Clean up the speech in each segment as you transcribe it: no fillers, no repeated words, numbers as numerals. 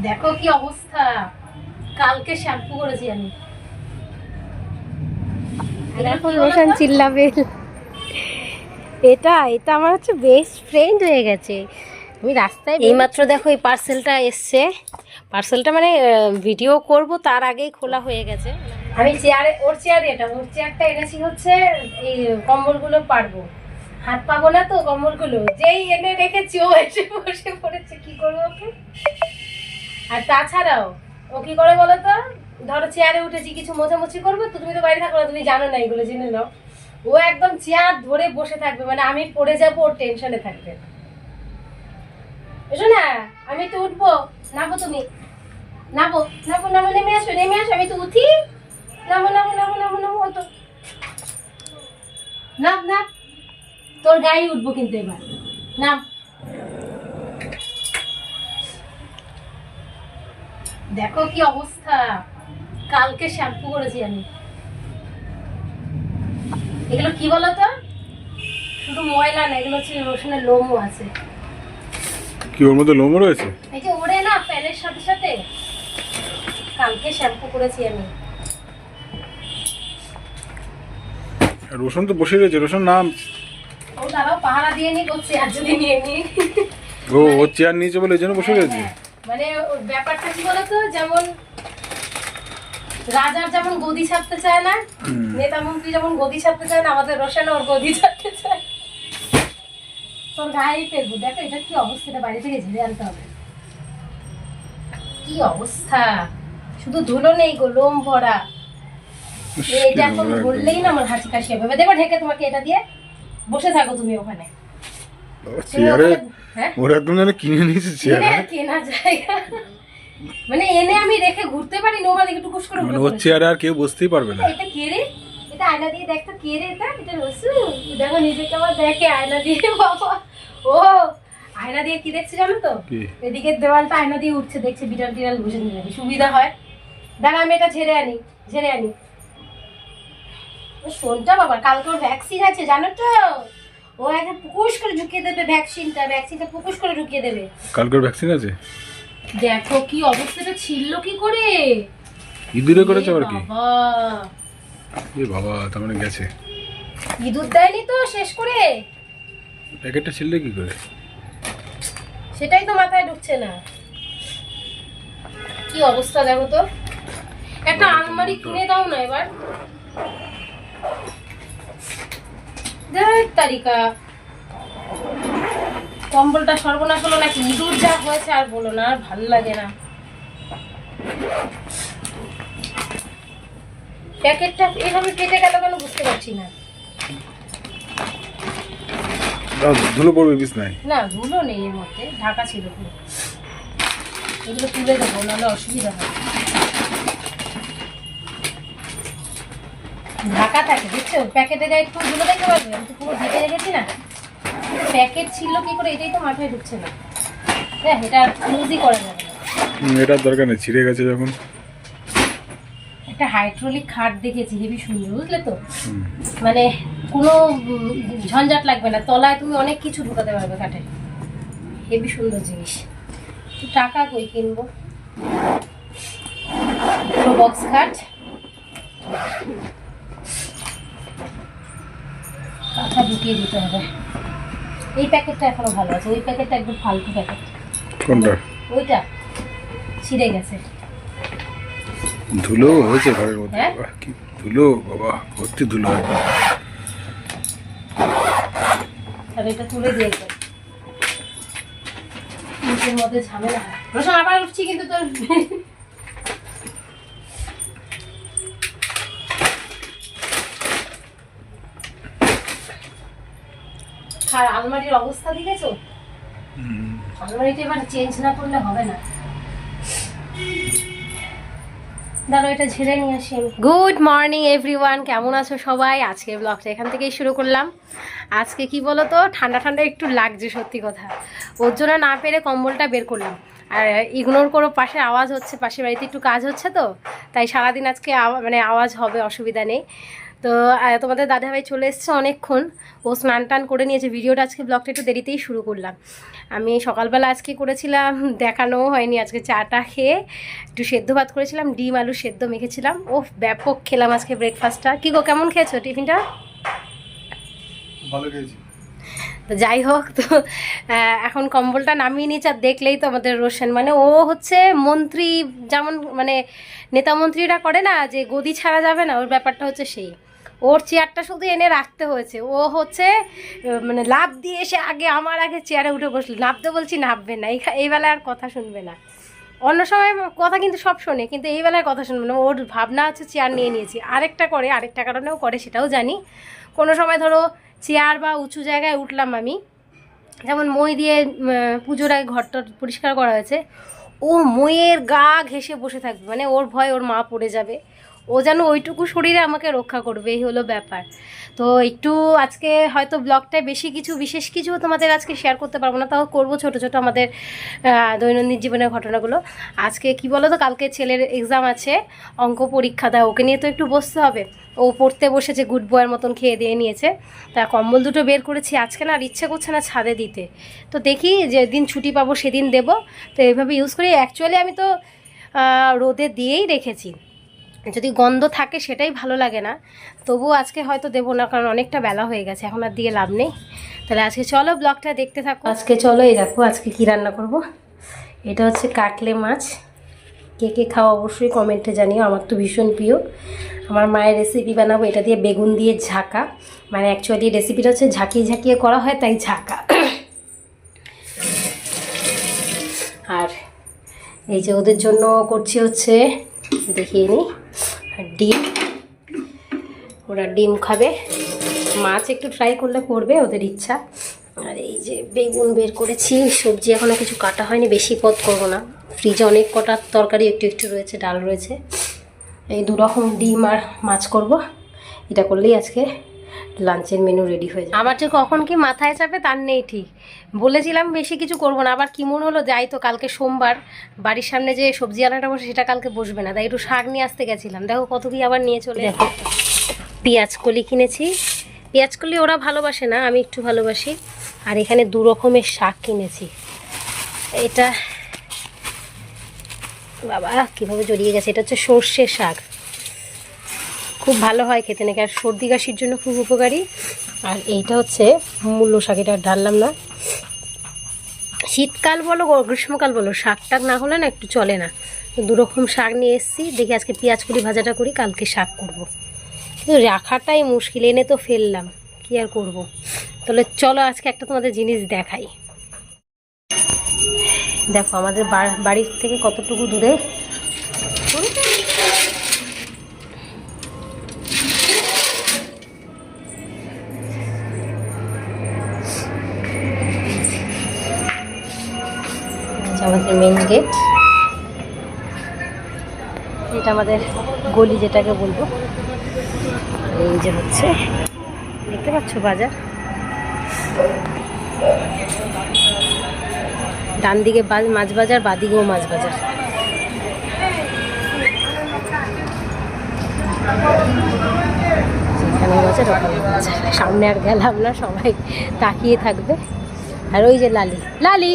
দেখো কি অবস্থা, কালকে শ্যাম্পু করেছি আমি। এখন রোশন চিল্লাবে। এটা এটা আমার হচ্ছে বেস্ট ফ্রেন্ড হয়ে গেছে। আমি রাস্তায় এইমাত্র দেখো এই পার্সেলটা এসছে। পার্সেলটা মানে ভিডিও করব তার আগেই খোলা হয়ে গেছে। আমি চেয়ারে, ওর চেয়ারটা এনেছি হচ্ছে এই কম্বলগুলো পারবো, হাত পাবো না তো কম্বলগুলো, যেই এনে রেখেছি ও এসে বসে পড়েছে, কি করবো ওকে। আর তাছাড়াও ও কি করে বলো তো, ধরো চেয়ারে উঠেছি কিছু মোছামুছি করবো, তো তুমি তো বাইরে থাকো না, তুমি জানো না এগুলো, জেনে নাও। ও একদম চেয়ার ধরে বসে থাকবে, মানে আমি পড়ে যাবো, ওর টেনশনে থাকবে। এসো না, আমি তো উঠবো, নামো তুমি, নামো নামো নামো, নেমে আসো আমি তো উঠি, নামো নামো নামো নামো নামো, তো নাম না, তোর গায়ে উঠবো কিন্তু এবার, নাম। দেখো কি অবস্থা, কালকে শ্যাম্পু করেছি আমি। এগুলো কি বলতো, শুধু ময়লা না, এগুলো হচ্ছে রসুনের লোমও আছে। কি ওর মধ্যে লোমও রয়েছে? এই যে ওড়ে না ফ্যানের সাথে সাথে, কালকে শ্যাম্পু করেছি আমি। রোশন তো বসে রয়েছে, রোশন নাম। ও দাঁড়াও, পাহারা দিয়ে নি করছে, আর যদি নিয়ে নি। ও চেয়ার নিয়েছে বলে এই জন্য বসে রয়েছে। মানে ওর ব্যাপারটা কি বলতো, যেমন রাজার যেমন গদি ছাড়তে চায় না, নেতা মন্ত্রী যেমন গদি ছাড়তে চায় না, আমাদের রোশন ওর গদি ছাড়তে চায়। তোর গায়ে ফেলবো, দেখো এটা কি অবস্থা, এটা বাড়ি থেকে ঝেড়ে আনতে হবে। কি অবস্থা, শুধু ধুলো নেই গো, লোম ভরা। এটা এখন বললেই না আমার হাঁচি কাশি হবে। দেবো ঢেকে তোমাকে এটা দিয়ে, বসে থাকো তুমি ওখানে। চেয়ারে হ্যাঁ, ওরা একদম যেন কিনে নিয়েছে চেয়ার। কেনা জায়গা, মানে এনে আমি রেখে ঘুরতে পারি না, ওখানে একটু কুস করে মানে ওর চেয়ারে আর কেউ বসতেই পারবে না। এটা কে রে, এটা আয়না দিয়ে দেখ তো, কে রে এটা, এটা রসু। দেখো নিজেকে আবার দেখে আয়না দিয়ে, বাবা ও আয়না দিয়ে কি দেখছে জানো তো, এদিকে দেওয়ালটা আয়না দিয়ে উঠছে, দেখছে বিড়াল টিড়াল বসে নিয়ে সুবিধা হয়। দাঁড়া আমি এটা ঝেড়ে আনি। শোনটা বাবা, কালকে ওর ভ্যাকসিন আছে জানো তো, ও একটা পুকুশ করে ঢুকিয়ে দেবে ভ্যাকসিনটা পুকুশ করে ঢুকিয়ে দেবে। কালকের ভ্যাকসিন আছে। দেখো কি অবস্থাটা ছিল, কি করে ইঁদুরে করেছে আর কি। বাবা, এ বাবা, তার মানে গেছে। ইঁদুর দেয়নি তো শেষ করে, প্যাকেটটা ছিললে কি করে? সেটাই তো মাথায় ঢুকছে না। কি অবস্থা দেখো তো, একটা আলমারি কিনে দাও না এবার। তারিকা কম্বলটা সর্বনাশ হলো নাকি, ইঁদুর যা হয়েছে আর বলো না, আর ভালো লাগে না। প্যাকেটটা এভাবে কেটে গেল কেন বুঝতে পারছি না। ধুলো পড়বে বিছনায়। না ধুলো নেই এর মধ্যে, ঢাকা ছিল পুরো। এগুলো তুলে দেবো, নাহলে অসুবিধা হয়। ঢাকা থাকে বুঝছো, প্যাকেটে গায়ে একটু ধুলো দেখতে পারবে, আমি তো পুরো ঢেকে রেখেছি না। প্যাকেট ছিল কি করে, এটাই তো মাথায় ঢুকছে না। হ্যাঁ, এটা ইউজই করা যাবে না। এটার দরকার নেই, ছিঁড়ে গেছে যখন। একটা হাইড্রোলিক খাট দেখেছি, হেবি সুন্দর, বুঝলে তো, মানে কোনো ঝঞ্ঝাট লাগবে না, তলায় তুমি অনেক কিছু ঢুকাতে পারবে কাঠে, হেবি সুন্দর জিনিস। টাকা কই কিনবো, পুরো বক্স খাট, টাকা ঢুকিয়ে দিতে হবে। এই প্যাকেটটা এখনো ভালো আছে, ওই প্যাকেটটা একদম ফালতু প্যাকেট। কোনটা? ওইটা ছিঁড়ে গেছে। ধুলো হয়েছে ঘরের মধ্যে। হ্যাঁ? বাহ, কি ধুলো বাবা, ভর্তি ধুলো একদম। আর এটা তুলে দিয়েছে, নিচের মধ্যে ঝামেলা হয়। রোশন আবার উঠছি কিন্তু তোর। আর আলমারির অবস্থা দেখেছো, আলমারিটা এবার চেঞ্জ না করলে হবে না। দাঁড়াও এটা ঝেড়ে নিয়ে আসি। গুড মর্নিং এভরিওয়ান, কেমন আছো সবাই? আজকে ব্লগটা এখান থেকেই শুরু করলাম। আজকে কি বলো তো, ঠান্ডা ঠান্ডা একটু লাগছে সত্যি কথা, ওর জন্য না পেরে কম্বলটা বের করলাম। আর ইগনোর করো, পাশে আওয়াজ হচ্ছে, পাশের বাড়িতে একটু কাজ হচ্ছে তো, তাই সারাদিন আজকে মানে আওয়াজ হবে, অসুবিধা নেই। তো তোমাদের দাদাভাই চলে এসছে অনেকক্ষণ, ও স্নান টান করে নিয়েছে। ভিডিওটা আজকে ব্লগটা একটু দেরিতেই শুরু করলাম। আমি সকালবেলা আজকে করেছিলাম, দেখানোও হয়নি, আজকে চাটা খেয়ে একটু সেদ্ধ ভাত করেছিলাম, ডিম আলু সেদ্ধ মেখেছিলাম। ও ব্যাপক খেলাম আজকে ব্রেকফাস্টটা। কী গো, কেমন খেয়েছো টিফিনটা? ভালো খেয়েছি। তো যাই হোক, তো এখন কম্বলটা নামিয়ে নিয়েছে। আর দেখলেই তো আমাদের রোশন, মানে ও হচ্ছে মন্ত্রী, যেমন মানে নেতা মন্ত্রীরা করে না যে গদি ছাড়া যাবে না, ওর ব্যাপারটা হচ্ছে সেই। ওর চেয়ারটা শুধু এনে রাখতে হয়েছে। ও হচ্ছে মানে লাফ দিয়ে এসে আমার আগে চেয়ারে উঠে বসলো। নামতে বলছি নামবে না, এই বেলায় আর কথা শুনবে না। অন্য সময় কথা কিন্তু সব শোনে, কিন্তু এই বেলায় কথা শুনবে না। ওর ভাবনা হচ্ছে চেয়ার নিয়ে নিয়েছি। আরেকটা করে, আরেকটা কারণেও করে, সেটাও জানি। কোনো সময় ধরো চেয়ার বা উঁচু জায়গায় উঠলাম আমি, যেমন মই দিয়ে পুজোর আগে ঘরটা পরিষ্কার করা হয়েছে, ও মইয়ের গা ঘেঁষে বসে থাকবে, মানে ওর ভয় ওর মা পড়ে যাবে, ও যেন ওইটুকু শরীরে আমাকে রক্ষা করবে, এই হলো ব্যাপার। তো একটু আজকে হয়তো ব্লগটায় বেশি কিছু বিশেষ কিছু তোমাদের আজকে শেয়ার করতে পারবো না, তাও করবো ছোটো ছোটো আমাদের দৈনন্দিন জীবনের ঘটনাগুলো। আজকে কি বলো তো, কালকে ছেলের এক্সাম আছে, অঙ্ক পরীক্ষা দেয়, ওকে নিয়ে তো একটু বসতে হবে। ও পড়তে বসেছে, গুড বয়ের মতন খেয়ে দিয়ে নিয়েছে। তা কম্বল দুটো বের করেছি, আজকে না আর ইচ্ছে করছে না ছাদে দিতে। তো দেখি যেদিন ছুটি পাবো সেদিন দেবো। তো এইভাবে ইউজ করি। অ্যাকচুয়ালি আমি তো রোদে দিয়েই রেখেছি, যদি গন্ধ থাকে সেটাই ভালো লাগে না, তবুও আজকে হয়তো দেবো না, কারণ অনেকটা বেলা হয়ে গেছে, এখন আর দিয়ে লাভ নেই। তাহলে আজকে চলো ব্লগটা দেখতে থাকো। আজকে চলো, এই দেখো আজকে কি রান্না করব। এটা হচ্ছে কাটলে মাছ। কে কে খাওয়া অবশ্যই কমেন্টে জানিও, আমার তো ভীষণ প্রিয়। আমার মায়ের রেসিপি বানাবো, এটা দিয়ে বেগুন দিয়ে ঝাঁকা, মানে অ্যাকচুয়ালি রেসিপিটা হচ্ছে ঝাঁকিয়ে ঝাঁকিয়ে করা হয়, তাই ঝাঁকা। আর এই যে ওদের জন্য করছি হচ্ছে, দেখিয়ে নিই, ডিম। ওরা ডিম খাবে, মাছ একটু ট্রাই করলে করবে, ওদের ইচ্ছা। আর এই যে বেগুন বের করেছি, সবজি এখনও কিছু কাটা হয়নি, বেশি পদ করব না। ফ্রিজে অনেক কটা তরকারি একটু একটু রয়েছে, ডাল রয়েছে। এই দুরকম ডিম আর মাছ করব, এটা করলেই আজকে লাঞ্চের মেনু রেডি হয়ে যায়। আমার যে কখন কি মাথায় চাপে তার নেই ঠিক। বলেছিলাম বেশি কিছু করব না, আবার কি মনে হলো যাই তো, কালকে সোমবার, বাড়ির সামনে যে সবজি আনাটা বসে সেটা কালকে বসবে না, তাই একটু শাক নিয়ে আসতে গেছিলাম। দেখো কত কি আবার নিয়ে চলে। দেখো পেঁয়াজ কলি কিনেছি, পেঁয়াজ কলি ওরা ভালোবাসে না, আমি একটু ভালোবাসি। আর এখানে দু রকমের শাক কিনেছি। এটা বাবা কীভাবে জড়িয়ে গেছে, এটা হচ্ছে সর্ষের শাক, খুব ভালো হয় খেতে নাকি, আর সর্দি কাশির জন্য খুব উপকারী। আর এইটা হচ্ছে মূলো শাক, এটা ঢাললাম না। শীতকাল বলো গ্রীষ্মকাল বলো, শাক টাক না হলে না একটু চলে না। দু রকম শাক নিয়ে এসেছি, দেখি আজকে পেঁয়াজ কলি ভাজাটা করি, কালকে শাক করব। কিন্তু রাখাটাই মুশকিল, এনে তো ফেললাম, কি আর করব। তাহলে চলো আজকে একটা তোমাদের জিনিস দেখাই। দেখো আমাদের বাড়ির থেকে কতটুকু দূরে আমাদের মেন গেট, এটা আমাদের গলি যেটাকে বলবো। এই যে হচ্ছে দেখতে পাচ্ছ বাজার, ডান দিকে মাছ বাজার, বাদিকেও মাছ বাজার। যেখানে বাজার ওখানে বাজার, সামনে আর গেলাম না, সবাই তাকিয়ে থাকবে। আর ওই যে লালি, লালি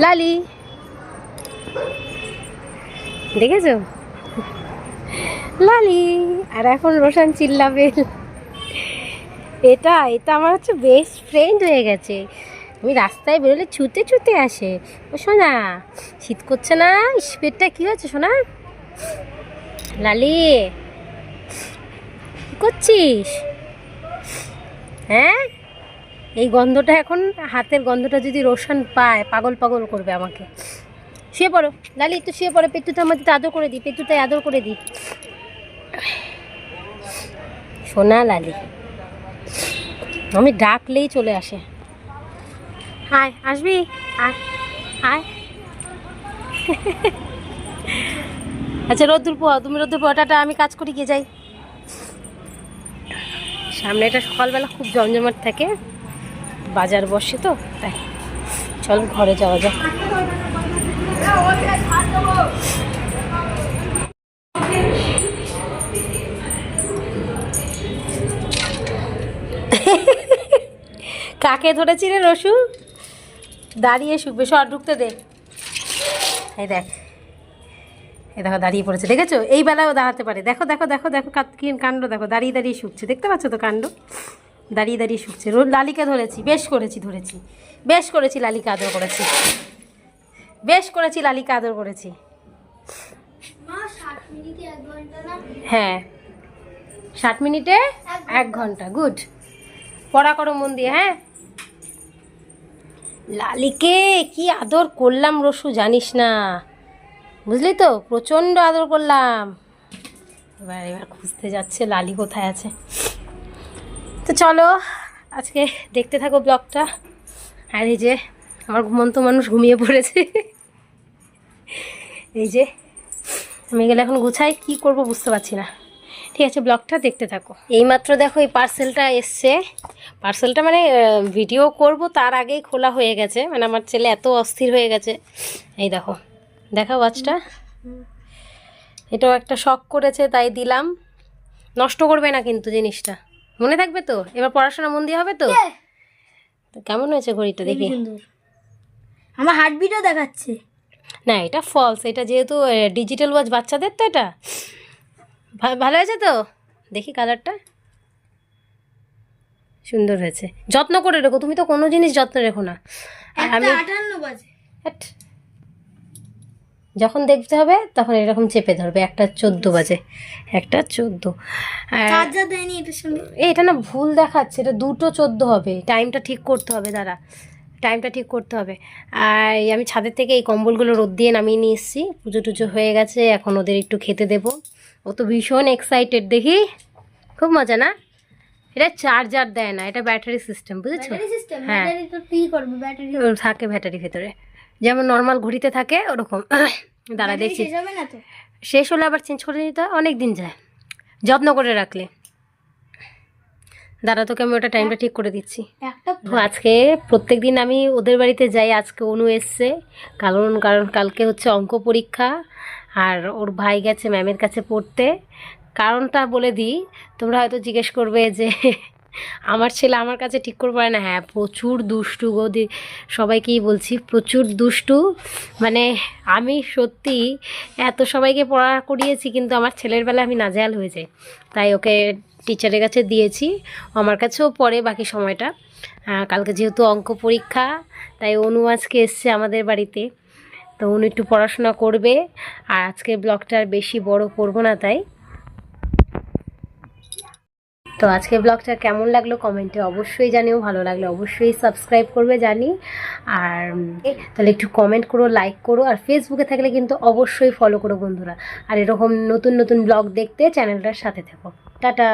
লালি দেখেছো, লালি। আর এখন রোশন চিল্লাবে, এটা আমার হচ্ছে বেস্ট ফ্রেন্ড হয়ে গেছে। আমি রাস্তায় বেরোলে ছুটে ছুটে আসে। ও সোনা, শীত করছে না? পেটটা কী হয়েছে সোনা? লালি কী করছিস? হ্যাঁ, এই গন্ধটা এখন, হাতের গন্ধটা যদি রোশন পায় পাগল পাগল করবে আমাকে। শুয়ে পড়ো লালি, একটু শুয়ে পড়ো, পেটুটা আমাদের আদর করে দিই, পেটুটাই আদর করে দিই। সোনা লালি, আমি ডাকলেই চলে আসে। হায়, আসবি? আয় আয়। আচ্ছা রোদ্দুর পোয়া, তুমি রোদ্দুর পোয়াটা, আমি কাজ করি, গিয়ে যাই। সামনে এটা সকালবেলা খুব জমজমাট থাকে, বাজার বসে তো, তাই। চল ঘরে যাওয়া যাক। কাকে ধরেছি রে রসু? দাঁড়িয়ে শুকবে, সর ঢুকতে দে। এই দেখ, এই দেখো দাঁড়িয়ে পড়েছে, দেখেছো? এই বেলায়ও দাঁড়াতে পারে। দেখো দেখো দেখো দেখো কি কাণ্ড, দেখো দাঁড়িয়ে দাঁড়িয়ে শুকছে, দেখতে পাচ্ছ তো কাণ্ড? দাঁড়িয়ে দাঁড়িয়ে শুকছে। লালিকে ধরেছি, বেশ করেছি, ধরেছি, বেশ করেছি, লালিকে আদর করেছি, বেশ করেছি, লালিকে আদর করেছি। হ্যাঁ, 60 মিনিটে 1 ঘন্টা। গুড, পড়া করো মন দিয়ে। হ্যাঁ, লালিকে কি আদর করলাম রসু, জানিস না, বুঝলি তো? প্রচণ্ড আদর করলাম। এবার এবার খুঁজতে যাচ্ছে লালি কোথায় আছে। তো চলো আজকে দেখতে থাকো ব্লগটা। আর এই যে আমার ঘুমন্ত মানুষ ঘুমিয়ে পড়েছে। এই যে আমি গেলে এখন গুছাই, কি করব বুঝতে পারছি না। ঠিক আছে, ব্লগটা দেখতে থাকো। এইমাত্র দেখো এই পার্সেলটা এসছে। পার্সেলটা মানে ভিডিও করব তার আগেই খোলা হয়ে গেছে, মানে আমার ছেলে এত অস্থির হয়ে গেছে। এই দেখো, দেখা ওয়াচটা, এটাও একটা শখ করেছে তাই দিলাম। নষ্ট করবে না কিন্তু জিনিসটা, মনে থাকবে তো? এবার পড়াশোনা মন দিয়ে হবে তো? তো কেমন হয়েছে ঘড়িটা দেখি? আমার হার্টবিটও দেখাচ্ছে। না, এটা ফলস, এটা যেহেতু ডিজিটাল ওয়াচ বাচ্চাদের, তো এটা ভালো হয়েছে তো। দেখি কালারটা, সুন্দর হয়েছে। যত্ন করে রেখো, তুমি তো কোনো জিনিস যত্ন রেখো না। আর আমি 58 বাজে। হ্যাট, যখন দেখতে হবে তখন এরকম চেপে ধরবে। 1:14 বাজে, 1:14। চার্জার দেয়নি এটার সঙ্গে। এটা না ভুল দেখাচ্ছে, এটা 2:14 হবে। টাইমটা ঠিক করতে হবে, দাঁড়া, টাইমটা ঠিক করতে হবে। আর আমি ছাদের থেকে এই কম্বলগুলো রোদ দিয়ে নামিয়ে নিয়ে এসেছি। পুজো টুজো হয়ে গেছে, এখন ওদের একটু খেতে দেবো। ও তো ভীষণ এক্সাইটেড, দেখি খুব মজা না? এটা চার্জার দেয় না, এটা ব্যাটারি সিস্টেম, বুঝেছো? হ্যাঁ, ব্যাটারি তো কি করবে, ব্যাটারি থাকে ব্যাটারি ভেতরে, যেমন নর্মাল ঘড়িতে থাকে ওরকম। দাঁড়া দেখছি, শেষ হবে না তো? শেষ হলে আবার চেঞ্জ করে নিতে হয়, অনেক দিন যায় যত্ন করে রাখলে। দাঁড়া, তোকে আমি ওটা টাইমটা ঠিক করে দিচ্ছি। আজকে প্রত্যেক দিন আমি ওদের বাড়িতে যাই, আজকে অনু এসছে। কারণ কালকে হচ্ছে অঙ্ক পরীক্ষা, আর ওর ভাই গেছে ম্যামের কাছে পড়তে। কারণটা বলে দিই, তোমরা হয়তো জিজ্ঞেস করবে যে আমার ছেলে আমার কাছে ঠিক করে পারে না। হ্যাঁ, প্রচুর দুষ্টু গো, সবাইকেই বলছি, প্রচুর দুষ্টু। মানে আমি সত্যি এত সবাইকে পড়া করিয়েছি, কিন্তু আমার ছেলের বেলা আমি নাজেহাল হয়ে যাই। তাই ওকে টিচারের কাছে দিয়েছি, আমার কাছেও পড়ে বাকি সময়টা। কালকে যেহেতু অঙ্ক পরীক্ষা, তাই অনু আজকে এসছে আমাদের বাড়িতে। তো অনু একটু পড়াশোনা করবে। আর আজকে ব্লগটা আর বেশি বড় করব না, তাই। তো আজকে ব্লগটা কেমন লাগলো কমেন্টে অবশ্যই জানিও, ভালো লাগলে অবশ্যই সাবস্ক্রাইব করবে জানি। আর তাহলে একটু কমেন্ট করো, লাইক করো, আর ফেসবুকে থাকলে কিন্তু অবশ্যই ফলো করো বন্ধুরা। আর এরকম নতুন নতুন ব্লগ দেখতে চ্যানেলটার সাথে থেকো। টাটা।